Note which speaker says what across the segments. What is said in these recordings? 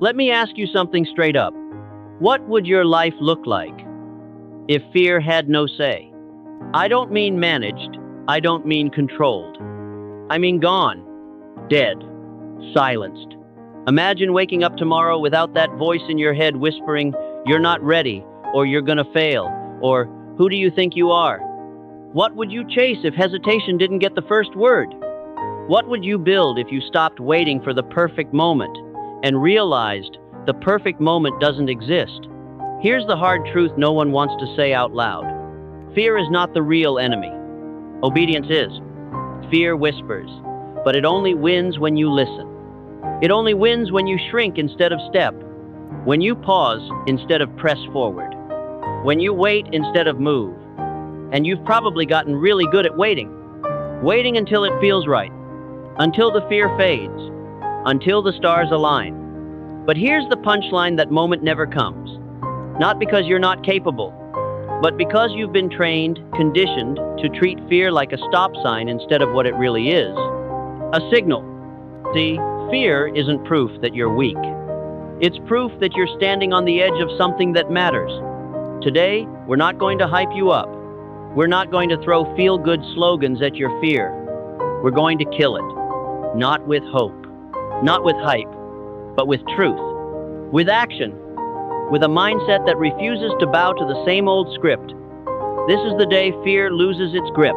Speaker 1: Let me ask you something straight up. What would your life look like if fear had no say? I don't mean managed. I don't mean controlled. I mean gone, dead, silenced. Imagine waking up tomorrow without that voice in your head whispering, "You're not ready," or "You're gonna fail," or "Who do you think you are?" What would you chase if hesitation didn't get the first word? What would you build if you stopped waiting for the perfect moment and realized the perfect moment doesn't exist? Here's the hard truth no one wants to say out loud. Fear is not the real enemy. Obedience is. Fear whispers, but it only wins when you listen. It only wins when you shrink instead of step, when you pause instead of press forward, when you wait instead of move. And you've probably gotten really good at waiting. Waiting until it feels right, until the fear fades, until the stars align. But here's the punchline: that moment never comes. Not because you're not capable, but because you've been trained, conditioned to treat fear like a stop sign instead of what it really is, a signal. See, fear isn't proof that you're weak. It's proof that you're standing on the edge of something that matters. Today, we're not going to hype you up. We're not going to throw feel-good slogans at your fear. We're going to kill it. Not with hope, not with hype, but with truth, with action, with a mindset that refuses to bow to the same old script. This is the day fear loses its grip.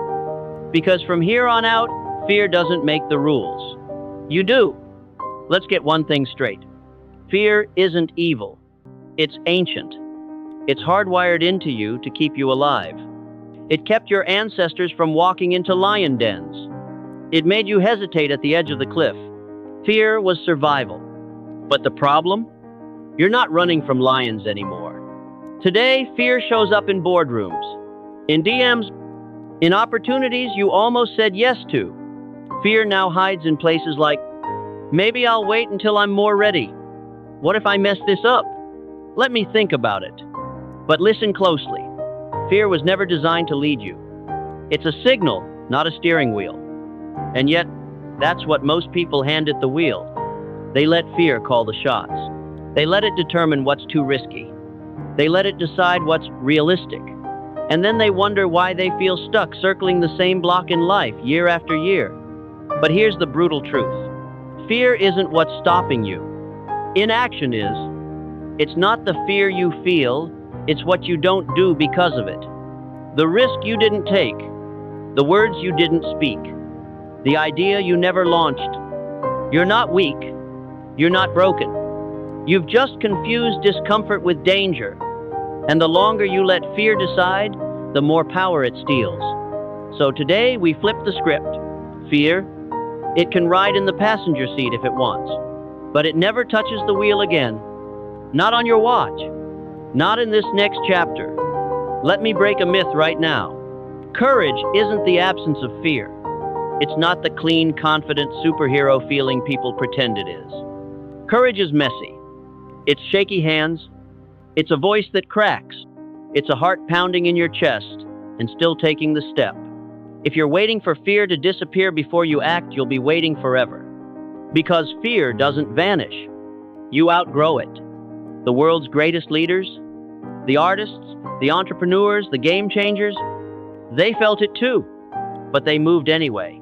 Speaker 1: Because from here on out, fear doesn't make the rules. You do. Let's get one thing straight. Fear isn't evil. It's ancient. It's hardwired into you to keep you alive. It kept your ancestors from walking into lion dens. It made you hesitate at the edge of the cliff. Fear was survival. But the problem? You're not running from lions anymore. Today, fear shows up in boardrooms, in DMs, in opportunities you almost said yes to. Fear now hides in places like, "Maybe I'll wait until I'm more ready. What if I mess this up? Let me think about it." But listen closely. Fear was never designed to lead you. It's a signal, not a steering wheel. And yet, that's what most people hand it the wheel. They let fear call the shots. They let it determine what's too risky. They let it decide what's realistic. And then they wonder why they feel stuck circling the same block in life year after year. But here's the brutal truth. Fear isn't what's stopping you. Inaction is. It's not the fear you feel, it's what you don't do because of it. The risk you didn't take, the words you didn't speak, the idea you never launched. You're not weak. You're not broken. You've just confused discomfort with danger. And the longer you let fear decide, the more power it steals. So today we flip the script. Fear, it can ride in the passenger seat if it wants, but it never touches the wheel again. Not on your watch. Not in this next chapter. Let me break a myth right now. Courage isn't the absence of fear. It's not the clean, confident superhero feeling people pretend it is. Courage is messy. It's shaky hands. It's a voice that cracks. It's a heart pounding in your chest and still taking the step. If you're waiting for fear to disappear before you act, you'll be waiting forever. Because fear doesn't vanish. You outgrow it. The world's greatest leaders, the artists, the entrepreneurs, the game changers, they felt it too, but they moved anyway.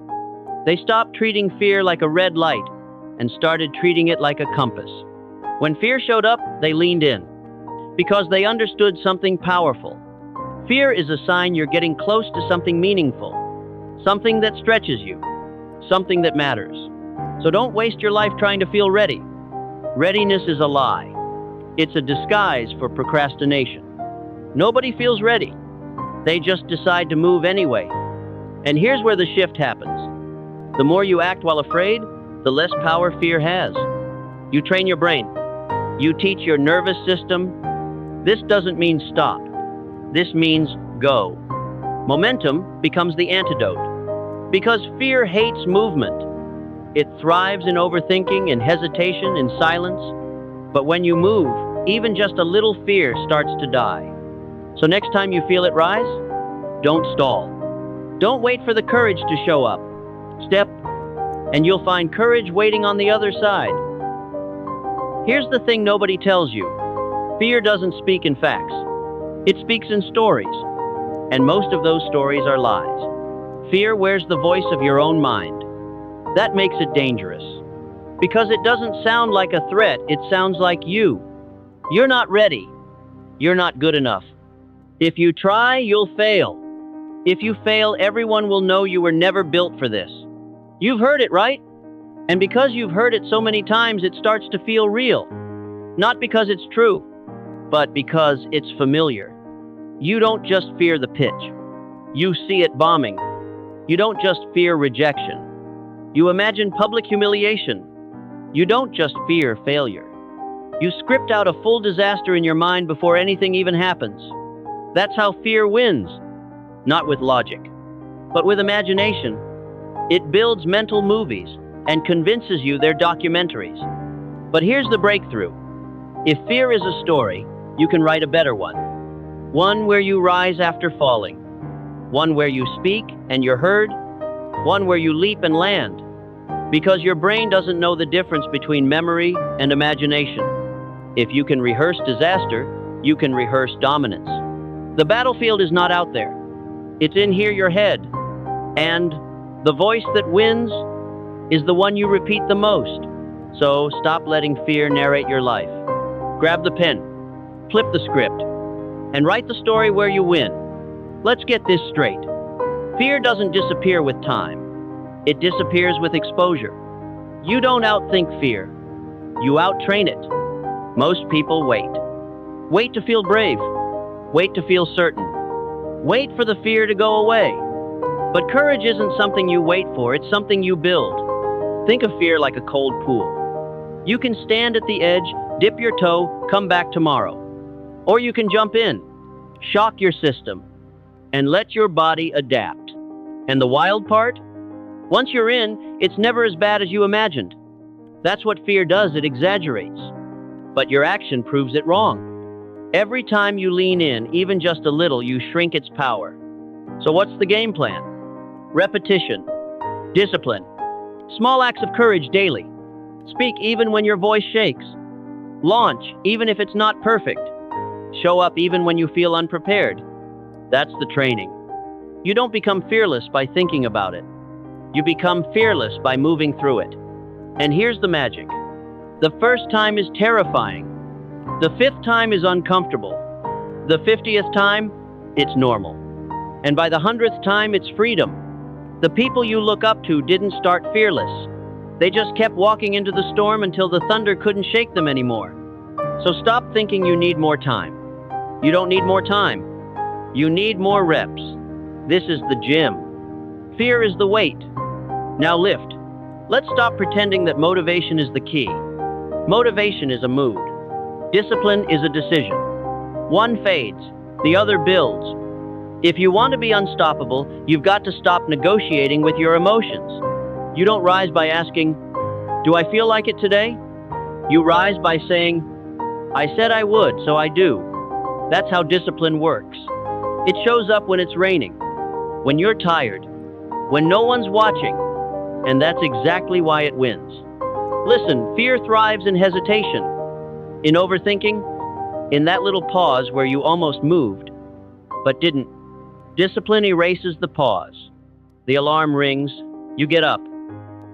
Speaker 1: They stopped treating fear like a red light and started treating it like a compass. When fear showed up, they leaned in because they understood something powerful. Fear is a sign you're getting close to something meaningful, something that stretches you, something that matters. So don't waste your life trying to feel ready. Readiness is a lie. It's a disguise for procrastination. Nobody feels ready. They just decide to move anyway. And here's where the shift happens. The more you act while afraid, the less power fear has. You train your brain. You teach your nervous system. This doesn't mean stop. This means go. Momentum becomes the antidote. Because fear hates movement. It thrives in overthinking, in hesitation, in silence. But when you move, even just a little fear starts to die. So next time you feel it rise, don't stall. Don't wait for the courage to show up. Step, and you'll find courage waiting on the other side. Here's the thing nobody tells you. Fear doesn't speak in facts. It speaks in stories. And most of those stories are lies. Fear wears the voice of your own mind. That makes it dangerous. Because it doesn't sound like a threat, it sounds like you. You're not ready. You're not good enough. If you try, you'll fail. If you fail, everyone will know you were never built for this. You've heard it, right? And because you've heard it so many times, it starts to feel real. Not because it's true, but because it's familiar. You don't just fear the pitch. You see it bombing. You don't just fear rejection. You imagine public humiliation. You don't just fear failure. You script out a full disaster in your mind before anything even happens. That's how fear wins. Not with logic, but with imagination. It builds mental movies and convinces you they're documentaries. But here's the breakthrough. If fear is a story, you can write a better one. One where you rise after falling. One where you speak and you're heard. One where you leap and land. Because your brain doesn't know the difference between memory and imagination. If you can rehearse disaster, you can rehearse dominance. The battlefield is not out there. It's in here, your head. And the voice that wins is the one you repeat the most. So stop letting fear narrate your life. Grab the pen, flip the script, and write the story where you win. Let's get this straight. Fear doesn't disappear with time. It disappears with exposure. You don't outthink fear. You outtrain it. Most people wait. Wait to feel brave. Wait to feel certain. Wait for the fear to go away. But courage isn't something you wait for, it's something you build. Think of fear like a cold pool. You can stand at the edge, dip your toe, come back tomorrow. Or you can jump in, shock your system, and let your body adapt. And the wild part? Once you're in, it's never as bad as you imagined. That's what fear does, it exaggerates. But your action proves it wrong. Every time you lean in, even just a little, you shrink its power. So what's the game plan? Repetition, discipline, small acts of courage daily. Speak even when your voice shakes. Launch even if it's not perfect. Show up even when you feel unprepared. That's the training. You don't become fearless by thinking about it. You become fearless by moving through it. And here's the magic. The first time is terrifying. The 5th time is uncomfortable. The 50th time, it's normal. And by the 100th time, it's freedom. The people you look up to didn't start fearless. They just kept walking into the storm until the thunder couldn't shake them anymore. So stop thinking you need more time. You don't need more time. You need more reps. This is the gym. Fear is the weight. Now lift. Let's stop pretending that motivation is the key. Motivation is a mood. Discipline is a decision. One fades, the other builds. If you want to be unstoppable, you've got to stop negotiating with your emotions. You don't rise by asking, "Do I feel like it today?" You rise by saying, "I said I would, so I do." That's how discipline works. It shows up when it's raining, when you're tired, when no one's watching, and that's exactly why it wins. Listen, fear thrives in hesitation, in overthinking, in that little pause where you almost moved, but didn't. Discipline erases the pause. The alarm rings, you get up.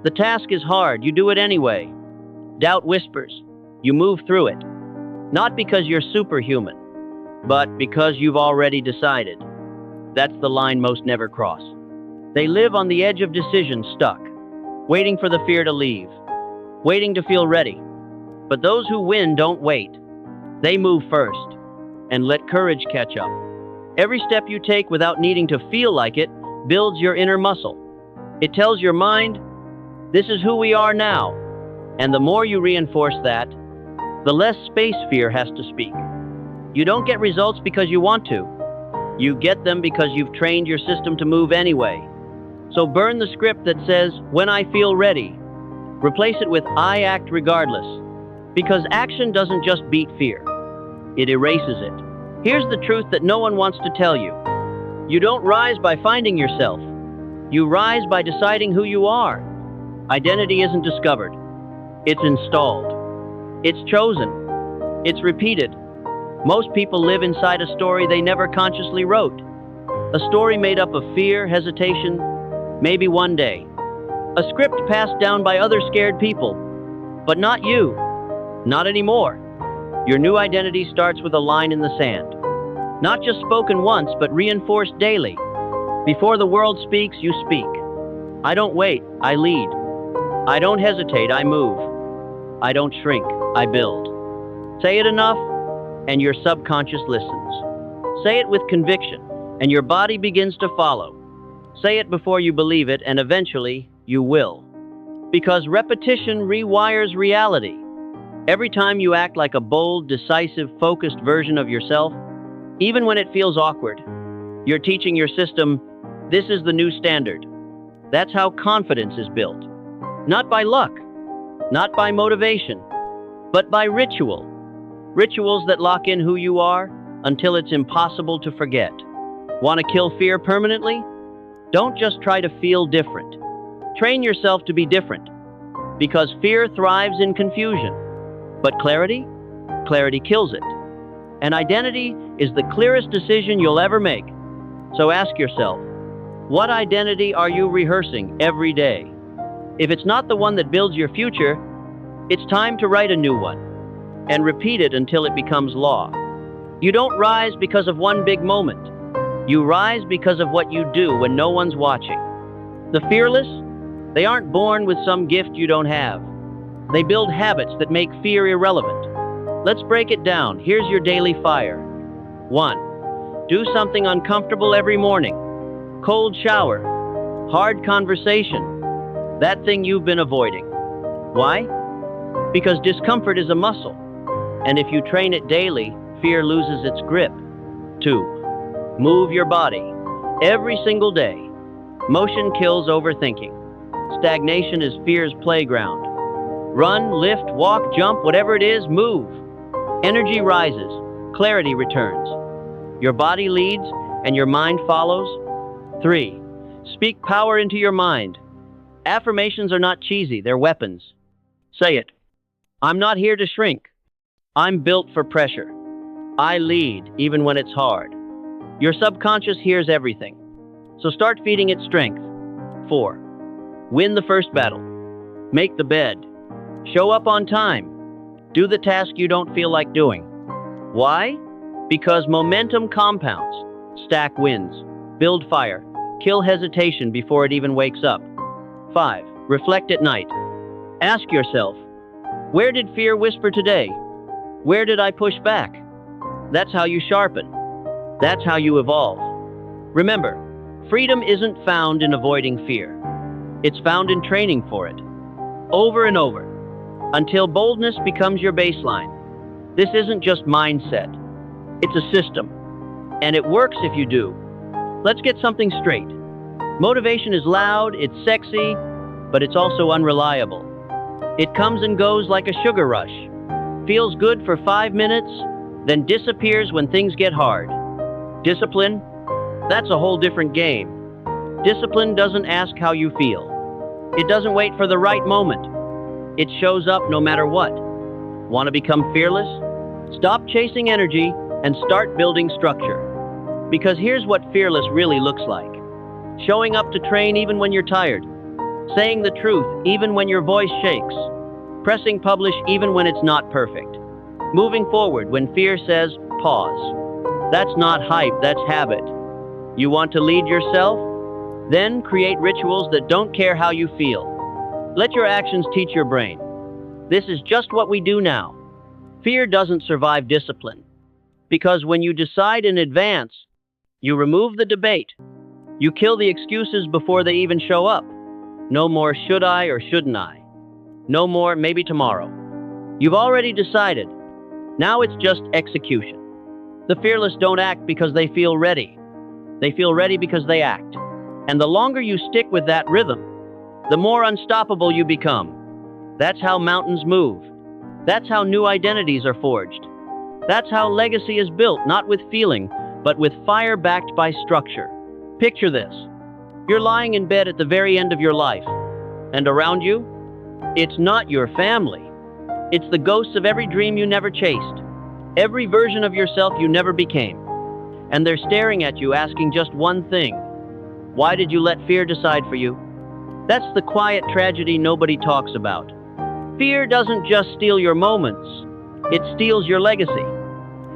Speaker 1: The task is hard, you do it anyway. Doubt whispers, you move through it. Not because you're superhuman, but because you've already decided. That's the line most never cross. They live on the edge of decision, stuck, waiting for the fear to leave, waiting to feel ready. But those who win don't wait. They move first and let courage catch up. Every step you take without needing to feel like it builds your inner muscle. It tells your mind, this is who we are now. And the more you reinforce that, the less space fear has to speak. You don't get results because you want to. You get them because you've trained your system to move anyway. So burn the script that says, when I feel ready. Replace it with, I act regardless. Because action doesn't just beat fear. It erases it. Here's the truth that no one wants to tell you. You don't rise by finding yourself. You rise by deciding who you are. Identity isn't discovered. It's installed. It's chosen. It's repeated. Most people live inside a story they never consciously wrote. A story made up of fear, hesitation, maybe one day. A script passed down by other scared people. But not you. Not anymore. Your new identity starts with a line in the sand. Not just spoken once, but reinforced daily. Before the world speaks, you speak. I don't wait, I lead. I don't hesitate, I move. I don't shrink, I build. Say it enough, and your subconscious listens. Say it with conviction, and your body begins to follow. Say it before you believe it, and eventually, you will. Because repetition rewires reality. Every time you act like a bold, decisive, focused version of yourself, even when it feels awkward, you're teaching your system, this is the new standard. That's how confidence is built. Not by luck, not by motivation, but by ritual. Rituals that lock in who you are until it's impossible to forget. Want to kill fear permanently? Don't just try to feel different. Train yourself to be different. Because fear thrives in confusion. But clarity? Clarity kills it. And identity is the clearest decision you'll ever make. So ask yourself, what identity are you rehearsing every day? If it's not the one that builds your future, it's time to write a new one and repeat it until it becomes law. You don't rise because of one big moment. You rise because of what you do when no one's watching. The fearless, they aren't born with some gift you don't have. They build habits that make fear irrelevant. Let's break it down. Here's your daily fire. 1. Do something uncomfortable every morning. Cold shower. Hard conversation. That thing you've been avoiding. Why? Because discomfort is a muscle. And if you train it daily, fear loses its grip. 2. Move your body. Every single day. Motion kills overthinking. Stagnation is fear's playground. Run, lift, walk, jump, whatever it is, move. Energy rises. Clarity returns. Your body leads and your mind follows. 3. Speak power into your mind. Affirmations are not cheesy, they're weapons. Say it. I'm not here to shrink. I'm built for pressure. I lead even when it's hard. Your subconscious hears everything. So start feeding it strength. 4. Win the first battle. Make the bed. Show up on time. Do the task you don't feel like doing. Why? Because momentum compounds. Stack wins. Build fire. Kill hesitation before it even wakes up. 5. Reflect at night. Ask yourself, where did fear whisper today? Where did I push back? That's how you sharpen. That's how you evolve. Remember, freedom isn't found in avoiding fear. It's found in training for it. Over and over. Until boldness becomes your baseline. This isn't just mindset. It's a system. And it works if you do. Let's get something straight. Motivation is loud, it's sexy, but it's also unreliable. It comes and goes like a sugar rush. Feels good for 5 minutes, then disappears when things get hard. Discipline? That's a whole different game. Discipline doesn't ask how you feel. It doesn't wait for the right moment. It shows up no matter what. Want to become fearless? Stop chasing energy and start building structure. Because here's what fearless really looks like. Showing up to train even when you're tired. Saying the truth even when your voice shakes. Pressing publish even when it's not perfect. Moving forward when fear says, pause. That's not hype, that's habit. You want to lead yourself? Then create rituals that don't care how you feel. Let your actions teach your brain. This is just what we do now. Fear doesn't survive discipline. Because when you decide in advance, you remove the debate. You kill the excuses before they even show up. No more should I or shouldn't I. No more maybe tomorrow. You've already decided. Now it's just execution. The fearless don't act because they feel ready. They feel ready because they act. And the longer you stick with that rhythm, the more unstoppable you become. That's how mountains move. That's how new identities are forged. That's how legacy is built, not with feeling, but with fire backed by structure. Picture this. You're lying in bed at the very end of your life. And around you, it's not your family. It's the ghosts of every dream you never chased, every version of yourself you never became. And they're staring at you asking just one thing. Why did you let fear decide for you? That's the quiet tragedy nobody talks about. Fear doesn't just steal your moments, it steals your legacy.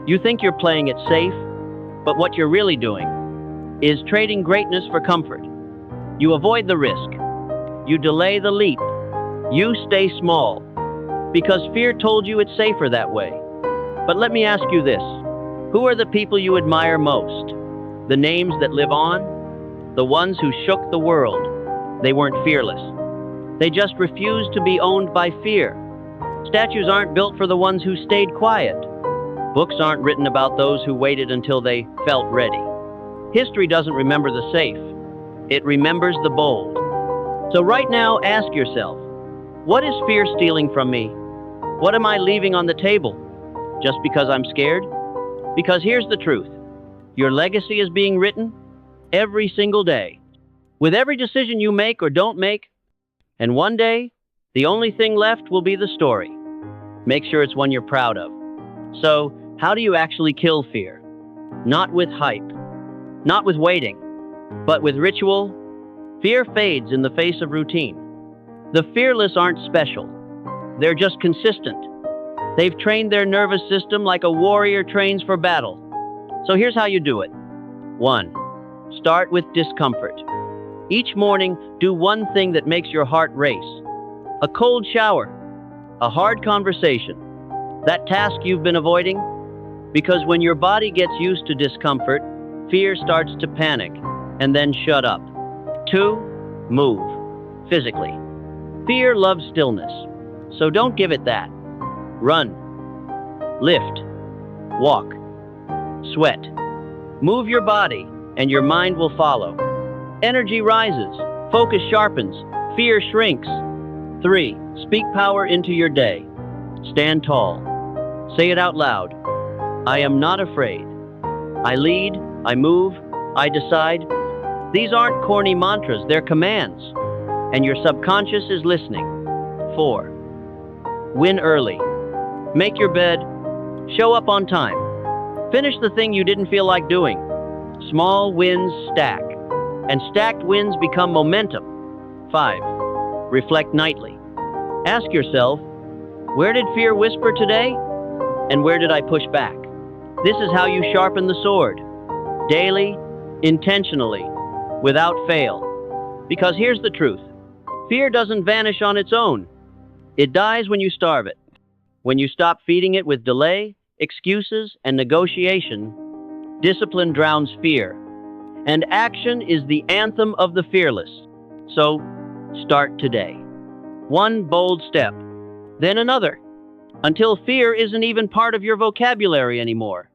Speaker 1: You think you're playing it safe, but what you're really doing is trading greatness for comfort. You avoid the risk. You delay the leap. You stay small because fear told you it's safer that way. But let me ask you this. Who are the people you admire most? The names that live on? The ones who shook the world. They weren't fearless. They just refused to be owned by fear. Statues aren't built for the ones who stayed quiet. Books aren't written about those who waited until they felt ready. History doesn't remember the safe. It remembers the bold. So right now, ask yourself, what is fear stealing from me? What am I leaving on the table? Just because I'm scared? Because here's the truth. Your legacy is being written every single day, with every decision you make or don't make. And one day, the only thing left will be the story. Make sure it's one you're proud of. So, how do you actually kill fear? Not with hype, not with waiting, but with ritual. Fear fades in the face of routine. The fearless aren't special. They're just consistent. They've trained their nervous system like a warrior trains for battle. So here's how you do it. 1. Start with discomfort. Each morning, do one thing that makes your heart race. A cold shower, a hard conversation, that task you've been avoiding. Because when your body gets used to discomfort, fear starts to panic and then shut up. 2. Move, physically. Fear loves stillness, so don't give it that. Run, lift, walk, sweat. Move your body, and your mind will follow. Energy rises, focus sharpens, fear shrinks. 3. Speak power into your day. Stand tall. Say it out loud. I am not afraid. I lead, I move, I decide. These aren't corny mantras, they're commands. And your subconscious is listening. 4. Win early. Make your bed. Show up on time. Finish the thing you didn't feel like doing. Small wins stack. And stacked wins become momentum. 5. Reflect nightly. Ask yourself, where did fear whisper today? And where did I push back? This is how you sharpen the sword. Daily, intentionally, without fail. Because here's the truth. Fear doesn't vanish on its own. It dies when you starve it. When you stop feeding it with delay, excuses, and negotiation, discipline drowns fear. And action is the anthem of the fearless. So, start today. One bold step, then another, until fear isn't even part of your vocabulary anymore.